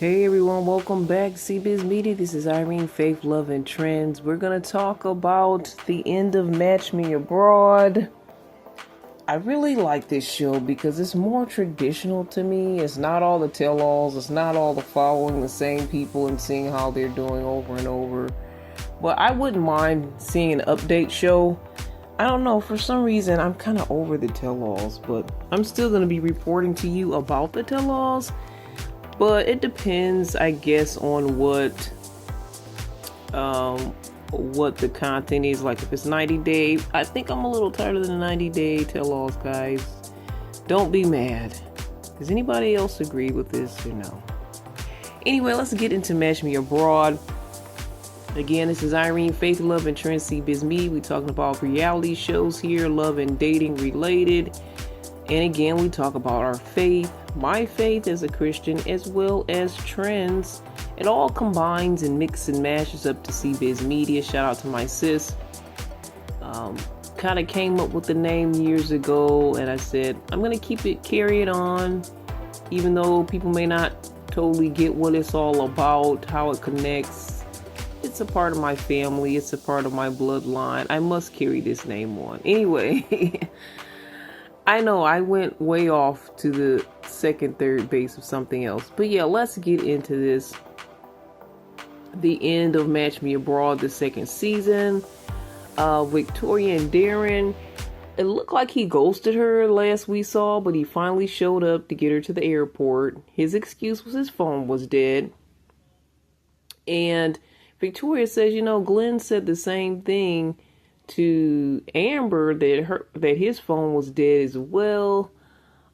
Hey everyone, welcome back to CBiz Media. This is Irene, Faith, Love, and Trends. We're going to talk about the end of Match Me Abroad. I really like this show because it's more traditional to me. It's not all the tell-alls. It's not all the following the same people and seeing how they're doing over and over. But I wouldn't mind seeing an update show. I don't know, for some reason I'm kind of over the tell-alls, but I'm still going to be reporting to you about the tell-alls. But it depends, I guess, on what the content is. Like if it's 90 day, I think I'm a little tired of the 90-day tell-alls, guys. Don't be mad. Does anybody else agree with this or no? Anyway, let's get into Match Me Abroad. Again, this is Irene, Faith, Love, and Trends, CBiz Media. We're talking about reality shows here, love and dating related. And again, we talk about our faith, my faith as a Christian, as well as trends. It all combines and mixes and mashes up to CBiz Media. Shout out to my sis. Kind of came up with the name years ago, and I said, I'm going to carry it on, even though people may not totally get what it's all about, how it connects. It's a part of my family. It's a part of my bloodline. I must carry this name on. Anyway. I know I went way off to the second, third base of something else. But yeah, let's get into this. The end of Match Me Abroad, the second season. Victoria and Darren. It looked like he ghosted her last we saw, but he finally showed up to get her to the airport. His excuse was his phone was dead. And Victoria says, Glenn said the same thing to Amber that his phone was dead as well,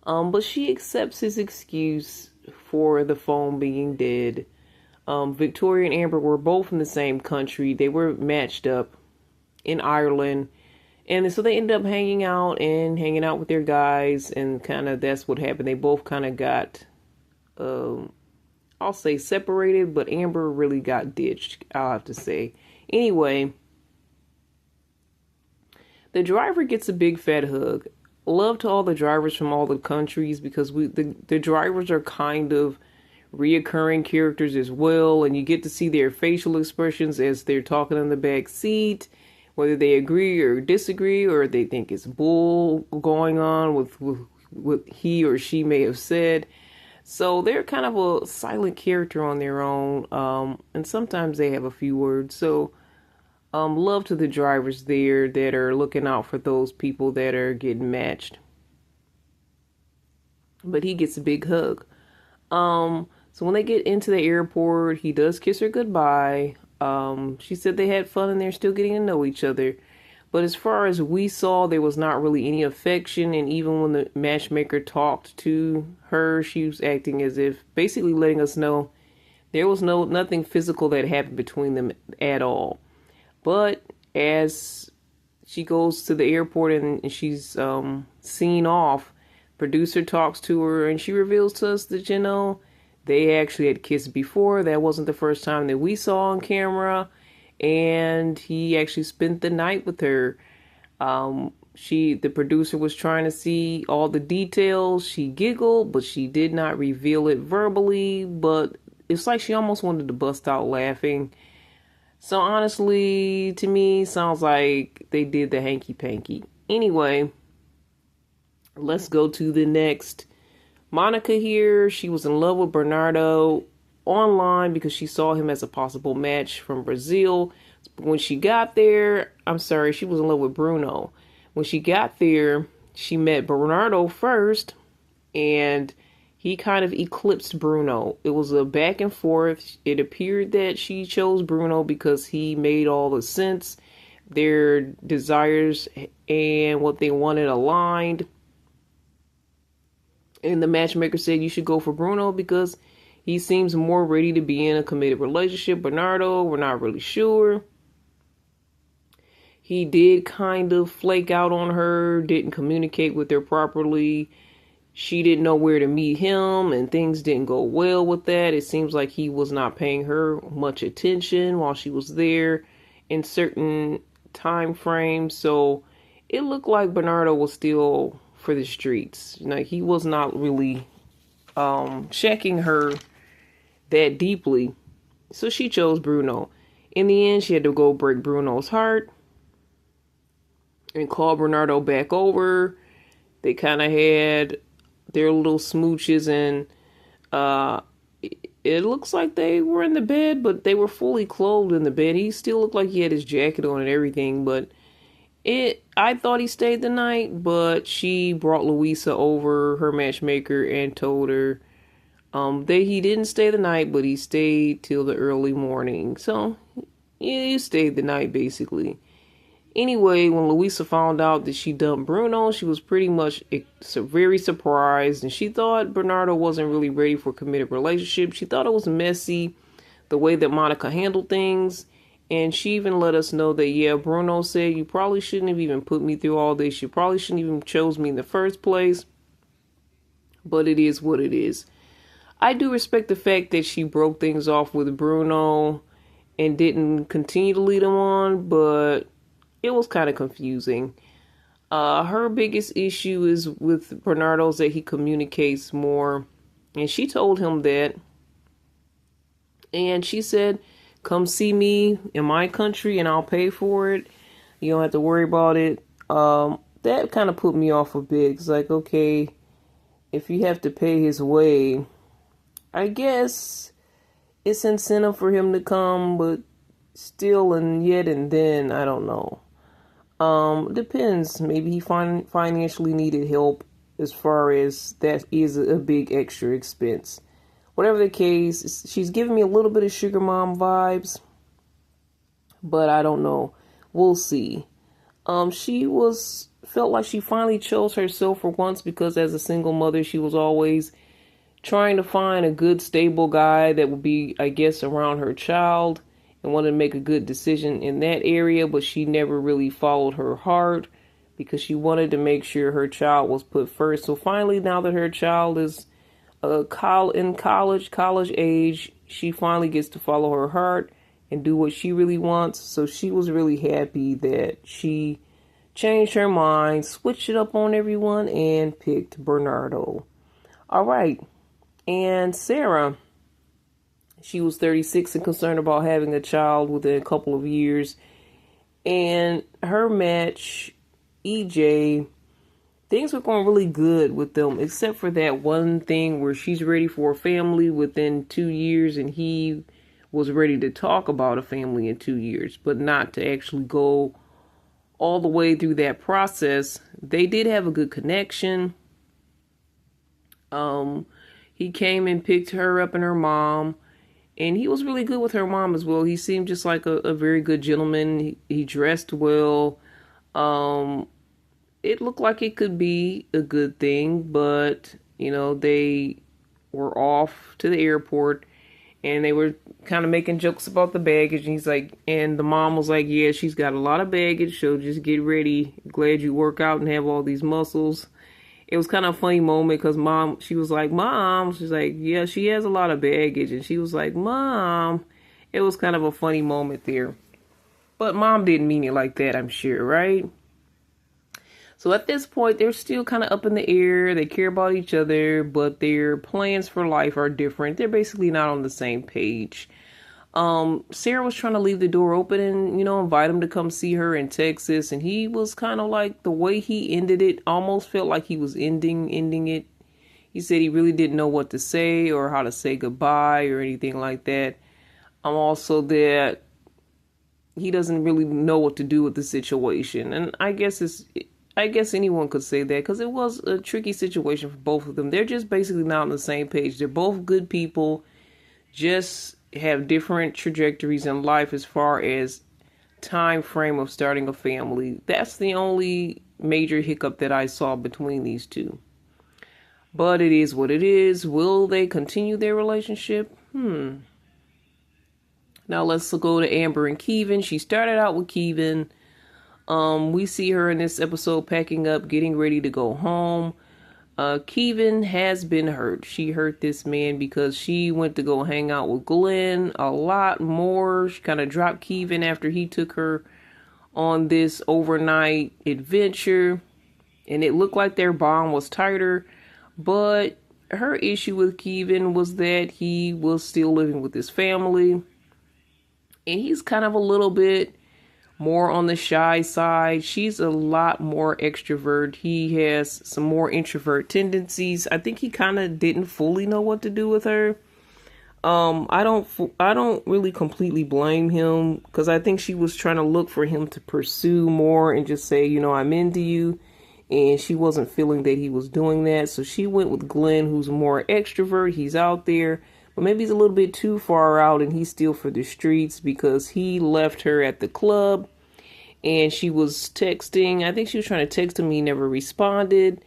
but she accepts his excuse for the phone being dead. Victoria and Amber were both in the same country. They were matched up in Ireland, and so they ended up hanging out with their guys, and kind of that's what happened. They both kind of got, I'll say separated, but Amber really got ditched, I'll have to say. Anyway, the driver gets a big fat hug. Love to all the drivers from all the countries, because the drivers are kind of reoccurring characters as well, and you get to see their facial expressions as they're talking in the back seat, whether they agree or disagree, or they think it's bull going on with what he or she may have said. So they're kind of a silent character on their own, and sometimes they have a few words. So love to the drivers there that are looking out for those people that are getting matched. But he gets a big hug. So when they get into the airport, he does kiss her goodbye. She said they had fun and they're still getting to know each other. But as far as we saw, there was not really any affection. And even when the matchmaker talked to her, she was acting as if basically letting us know there was nothing physical that happened between them at all. But as she goes to the airport and she's seen off, producer talks to her and she reveals to us that, they actually had kissed before. That wasn't the first time that we saw on camera. And he actually spent the night with her. The producer was trying to see all the details. She giggled, but she did not reveal it verbally. But it's like she almost wanted to bust out laughing. So honestly, to me, sounds like they did the hanky-panky. Anyway, let's go to the next. Monica here, she was in love with Bernardo online because she saw him as a possible match from Brazil. When she got there, she was in love with Bruno. When she got there, she met Bernardo first, and he kind of eclipsed Bruno. It was a back and forth. It appeared that she chose Bruno because he made all the sense. Their desires and what they wanted aligned. And the matchmaker said you should go for Bruno because he seems more ready to be in a committed relationship. Bernardo, we're not really sure. He did kind of flake out on her, didn't communicate with her properly. She didn't know where to meet him, and things didn't go well with that. It seems like he was not paying her much attention while she was there in certain time frames. So it looked like Bernardo was still for the streets. He was not really checking her that deeply. So she chose Bruno. In the end, she had to go break Bruno's heart and call Bernardo back over. They kind of had their little smooches, and it looks like they were in the bed, but they were fully clothed in the bed. He still looked like he had his jacket on and everything, but I thought he stayed the night, but she brought Louisa over, her matchmaker, and told her he didn't stay the night, but he stayed till the early morning. So yeah, he stayed the night basically. Anyway, when Louisa found out that she dumped Bruno, she was pretty much very surprised, and she thought Bernardo wasn't really ready for a committed relationship. She thought it was messy, the way that Monica handled things, and she even let us know that, yeah, Bruno said, you probably shouldn't have even put me through all this. You probably shouldn't even chose me in the first place, but it is what it is. I do respect the fact that she broke things off with Bruno and didn't continue to lead him on, but it was kind of confusing. Her biggest issue is with Bernardo's that he communicates more, and she told him that, and she said, come see me in my country and I'll pay for it. You don't have to worry about it. That kind of put me off a bit. It's like, okay, if you have to pay his way, I guess it's incentive for him to come, but still, and yet and then, I don't know. Depends. Maybe he financially needed help, as far as that is a big extra expense. Whatever the case, she's giving me a little bit of sugar mom vibes, but I don't know. We'll see. She felt like she finally chose herself for once, because as a single mother, she was always trying to find a good, stable guy that would be, I guess, around her child, and wanted to make a good decision in that area, but she never really followed her heart because she wanted to make sure her child was put first. So finally, now that her child is in college age, she finally gets to follow her heart and do what she really wants. So she was really happy that she changed her mind, switched it up on everyone, and picked Bernardo. All right. And Sarah, she was 36 and concerned about having a child within a couple of years. And her match, EJ, things were going really good with them, except for that one thing where she's ready for a family within 2 years, and he was ready to talk about a family in 2 years, but not to actually go all the way through that process. They did have a good connection. He came and picked her up and her mom, and he was really good with her mom as well. He seemed just like a very good gentleman. He dressed well. It looked like it could be a good thing, but, they were off to the airport, and they were kind of making jokes about the baggage. And the mom was like, yeah, she's got a lot of baggage, so just get ready. Glad you work out and have all these muscles. It was kind of a funny moment because she was like, yeah, she has a lot of baggage. And she was like, Mom. It was kind of a funny moment there. But Mom didn't mean it like that, I'm sure, right? So at this point, they're still kind of up in the air. They care about each other, but their plans for life are different. They're basically not on the same page. Sarah was trying to leave the door open and, invite him to come see her in Texas. And he was kind of like, the way he ended it almost felt like he was ending it. He said he really didn't know what to say or how to say goodbye or anything like that. Also that he doesn't really know what to do with the situation. And I guess anyone could say that, because it was a tricky situation for both of them. They're just basically not on the same page. They're both good people, just have different trajectories in life as far as time frame of starting a family. That's the only major hiccup that I saw between these two. But it is what it is. Will they continue their relationship? Now let's go to Amber and Kevin. She started out with Kevin. We see her in this episode packing up, getting ready to go home. Kevin has been hurt. She hurt this man because she went to go hang out with Glenn a lot more. She kind of dropped Kevin after he took her on this overnight adventure. And it looked like their bond was tighter. But her issue with Kevin was that he was still living with his family, and he's kind of a little bit more on the shy side. She's a lot more extrovert. He has some more introvert tendencies. I think he kind of didn't fully know what to do with her. I don't really completely blame him, because I think she was trying to look for him to pursue more and just say, you know, I'm into you. And she wasn't feeling that he was doing that. So she went with Glenn, who's more extrovert. He's out there, but maybe he's a little bit too far out and he's still for the streets, because he left her at the club and she was texting. I think she was trying to text him. He never responded.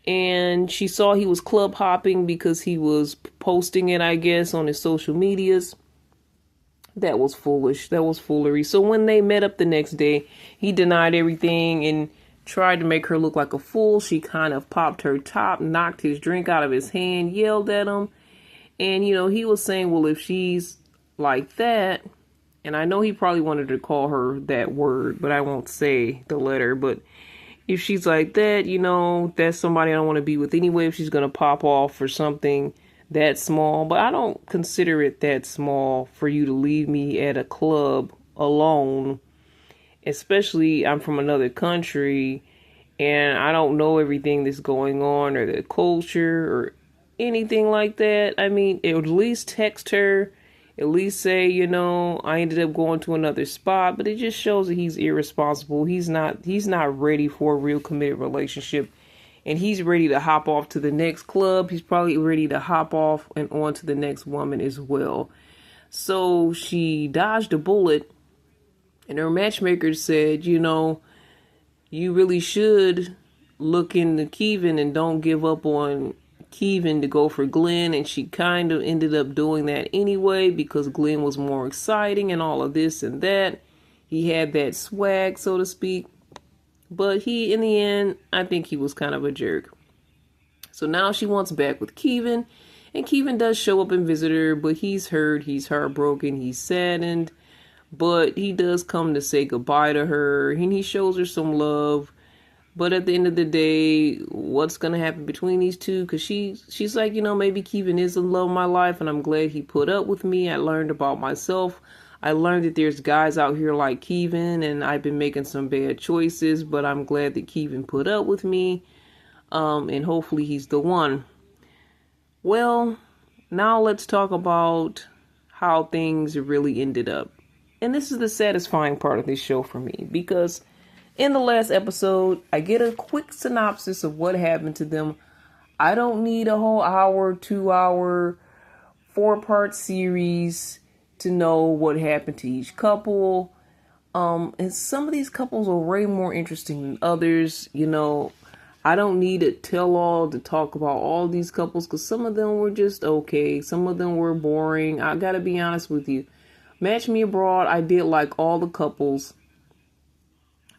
And she saw he was club hopping because he was posting it, I guess, on his social medias. That was foolish. That was foolery. So when they met up the next day, he denied everything and tried to make her look like a fool. She kind of popped her top, knocked his drink out of his hand, yelled at him. And, you know, he was saying, well, if she's like that, and I know he probably wanted to call her that word, but I won't say the letter, but if she's like that, you know, that's somebody I don't want to be with anyway, if she's going to pop off for something that small. But I don't consider it that small for you to leave me at a club alone, especially I'm from another country and I don't know everything that's going on or the culture or anything like that. I mean, at least text her. At least say, you know, I ended up going to another spot. But it just shows that he's irresponsible. He's not ready for a real committed relationship. And he's ready to hop off to the next club. He's probably ready to hop off and on to the next woman as well. So she dodged a bullet. And her matchmaker said, you know, you really should look into Kevin and don't give up on Kevin to go for Glenn. And she kind of ended up doing that anyway, because Glenn was more exciting and all of this and that. He had that swag, so to speak. But he, in the end, I think he was kind of a jerk. So now she wants back with Kevin. And Kevin does show up and visit her, but he's hurt, he's heartbroken, he's saddened. But he does come to say goodbye to her, and he shows her some love. But at the end of the day, what's going to happen between these two? Because she's like, you know, maybe Kevin is the love of my life, and I'm glad he put up with me. I learned about myself. I learned that there's guys out here like Kevin, and I've been making some bad choices, but I'm glad that Kevin put up with me, and hopefully he's the one. Well, now let's talk about how things really ended up. And this is the satisfying part of this show for me, because in the last episode, I get a quick synopsis of what happened to them. I don't need a whole hour, 2-hour, 4-part series to know what happened to each couple. And some of these couples are way more interesting than others. You know, I don't need a tell-all to talk about all these couples, because some of them were just okay. Some of them were boring. I gotta be honest with you. Match Me Abroad, I did like all the couples.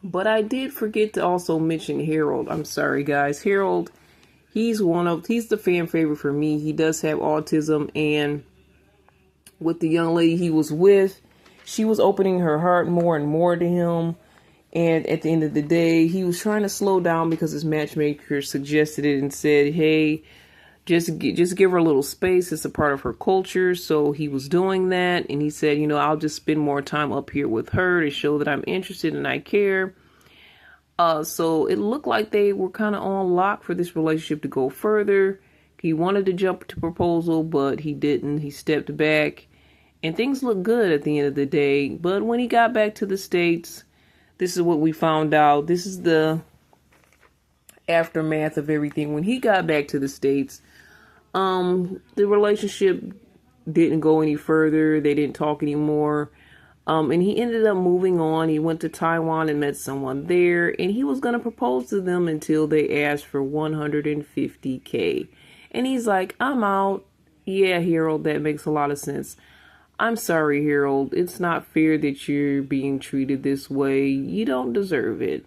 But I did forget to also mention Harold. I'm sorry, guys. Harold, he's the fan favorite for me. He does have autism, and with the young lady he was with, she was opening her heart more and more to him. And at the end of the day, he was trying to slow down because his matchmaker suggested it and said, hey, just give her a little space. It's a part of her culture. So he was doing that. And he said, you know, I'll just spend more time up here with her to show that I'm interested and I care. So it looked like they were kind of on lock for this relationship to go further. He wanted to jump to proposal, but he didn't. He stepped back. And things looked good at the end of the day. But when he got back to the States, this is what we found out. This is the aftermath of everything. When he got back to the States, the relationship didn't go any further. They didn't talk anymore. And he ended up moving on. He went to Taiwan and met someone there. And he was going to propose to them until they asked for $150K. And he's like, I'm out. Yeah, Harold, that makes a lot of sense. I'm sorry, Harold. It's not fair that you're being treated this way. You don't deserve it.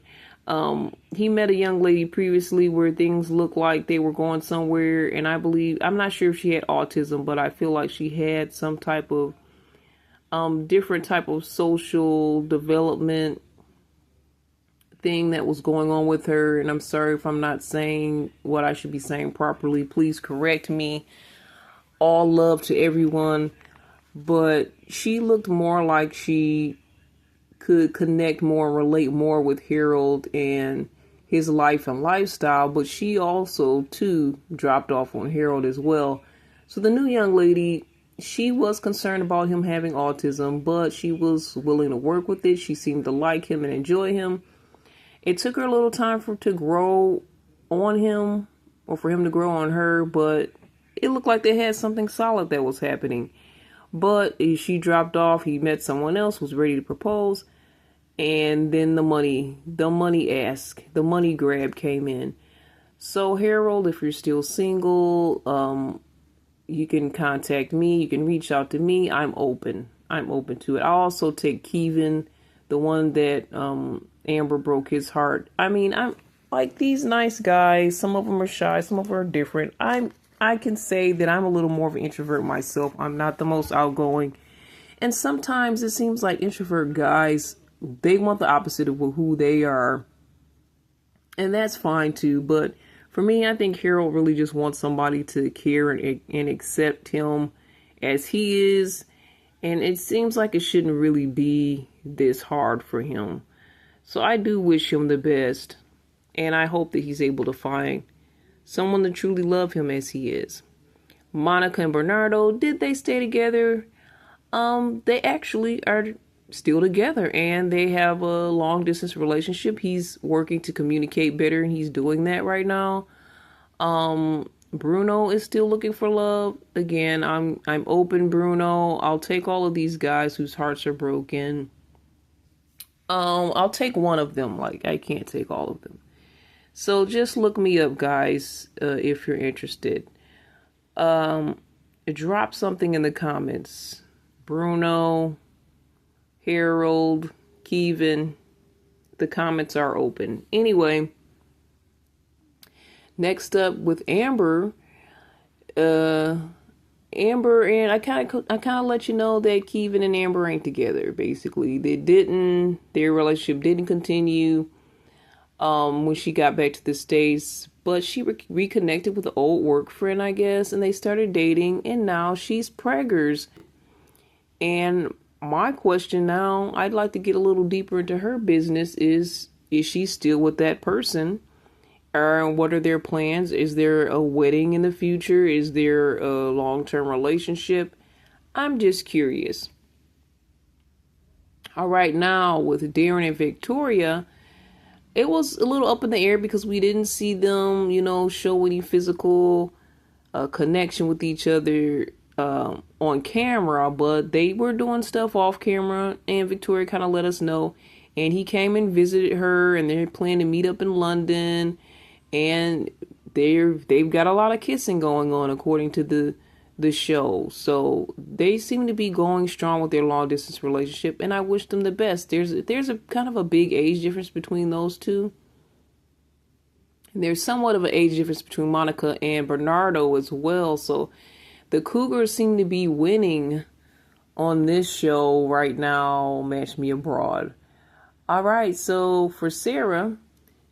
He met a young lady previously where things looked like they were going somewhere. And I'm not sure if she had autism, but I feel like she had some type of different type of social development thing that was going on with her, and I'm sorry if I'm not saying what I should be saying properly. Please correct me. All love to everyone, but she looked more like she could connect more and relate more with Harold and his life and lifestyle, but she also too dropped off on Harold as well. So the new young lady, she was concerned about him having autism, but she was willing to work with it. She seemed to like him and enjoy him. It took her a little time to grow on him, or for him to grow on her, but it looked like they had something solid that was happening. But she dropped off. He met someone else, was ready to propose, and then the money grab came in. So Harold, if you're still single, you can contact me. You can reach out to me. I'm open to it. I'll also take Kevin, the one that Amber broke his heart. I mean, I'm like these nice guys. Some of them are shy. Some of them are different. I can say that I'm a little more of an introvert myself. I'm not the most outgoing. And sometimes it seems like introvert guys, they want the opposite of who they are. And that's fine too. But for me, I think Harold really just wants somebody to care and accept him as he is. And it seems like it shouldn't really be this hard for him. So I do wish him the best. And I hope that he's able to find someone to truly love him as he is. Monica and Bernardo, did they stay together? They actually are still together, and they have a long distance relationship. He's working to communicate better, and he's doing that right now. Bruno is still looking for love. Again, I'm open, Bruno. I'll take all of these guys whose hearts are broken. I'll take one of them. Like, I can't take all of them. So just look me up, guys, if you're interested. Drop something in the comments. Bruno, Harold, Kevin. The comments are open. Anyway, next up with Amber. Amber and I kind of let you know that Kevin and Amber ain't together. Basically, their relationship didn't continue when she got back to the States, but she reconnected with an old work friend, I guess, and they started dating, and now she's preggers. And my question now, I'd like to get a little deeper into her business, is she still with that person? Or what are their plans? Is there a wedding in the future? Is there a long-term relationship? I'm just curious. All right, now with Darren and Victoria, it was a little up in the air because we didn't see them, show any physical connection with each other on camera, but they were doing stuff off camera, and Victoria kind of let us know. And he came and visited her, and they're planning to meet up in London, and they've got a lot of kissing going on according to the show. So they seem to be going strong with their long distance relationship, and I wish them the best. There's a kind of a big age difference between those two. And there's somewhat of an age difference between Monica and Bernardo as well. So the Cougars seem to be winning on this show right now, Match Me Abroad. All right, so for Sarah,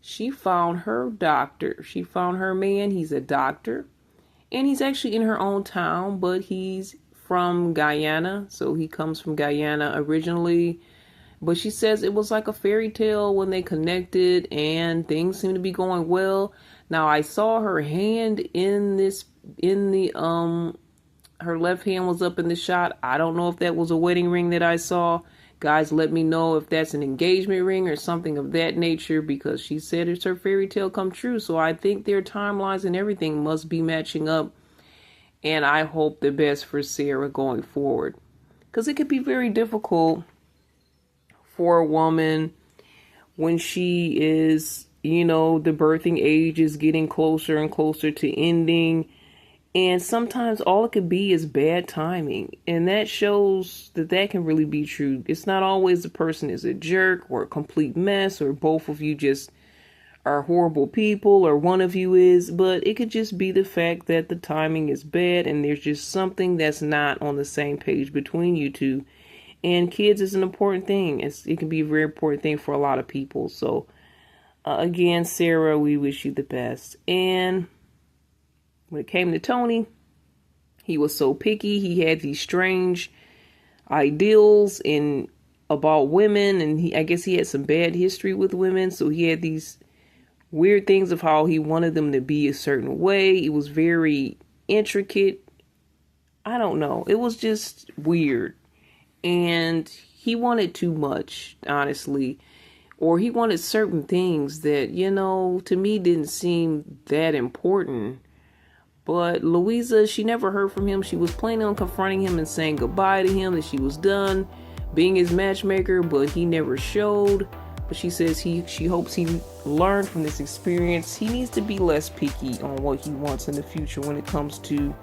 she found her doctor. She found her man. He's a doctor. And he's actually in her own town, but he's from Guyana. So he comes from Guyana originally. But she says it was like a fairy tale when they connected, and things seem to be going well. Now, I saw her hand her left hand was up in the shot. I don't know if that was a wedding ring that I saw. Guys, let me know if that's an engagement ring or something of that nature, because she said it's her fairy tale come true. So I think their timelines and everything must be matching up. And I hope the best for Sarah going forward, because it could be very difficult for a woman when she is, the birthing age is getting closer and closer to ending. And sometimes all it could be is bad timing. And that shows that can really be true. It's not always the person is a jerk or a complete mess, or both of you just are horrible people, or one of you is. But it could just be the fact that the timing is bad and there's just something that's not on the same page between you two. And kids is an important thing. It can be a very important thing for a lot of people. So Again, Sarah, we wish you the best. And when it came to Tony, he was so picky. He had these strange ideals about women, and I guess he had some bad history with women, so he had these weird things of how he wanted them to be a certain way. It was very intricate. I don't know. It was just weird. And he wanted too much, honestly. Or he wanted certain things that, to me didn't seem that important. But Louisa, she never heard from him. She was planning on confronting him and saying goodbye to him, that she was done being his matchmaker, but he never showed. But she says she hopes he learned from this experience. He needs to be less picky on what he wants in the future when it comes to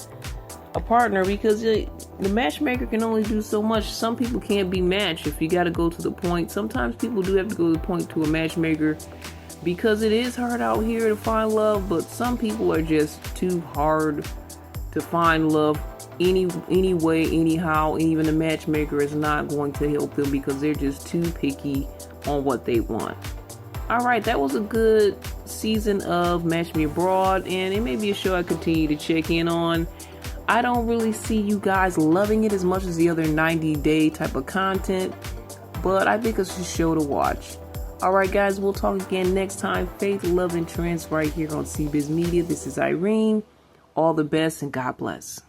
a partner, because the matchmaker can only do so much. Some people can't be matched if you got to go to the point. Sometimes people do have to go to the point to a matchmaker because it is hard out here to find love, but some people are just too hard to find love any way, anyhow, and even the matchmaker is not going to help them because they're just too picky on what they want. All right, that was a good season of Match Me Abroad, and it may be a show I continue to check in on. I don't really see you guys loving it as much as the other 90-day type of content, but I think it's a show to watch. All right, guys, we'll talk again next time. Faith, love, and trends right here on CBiz Media. This is Irene. All the best and God bless.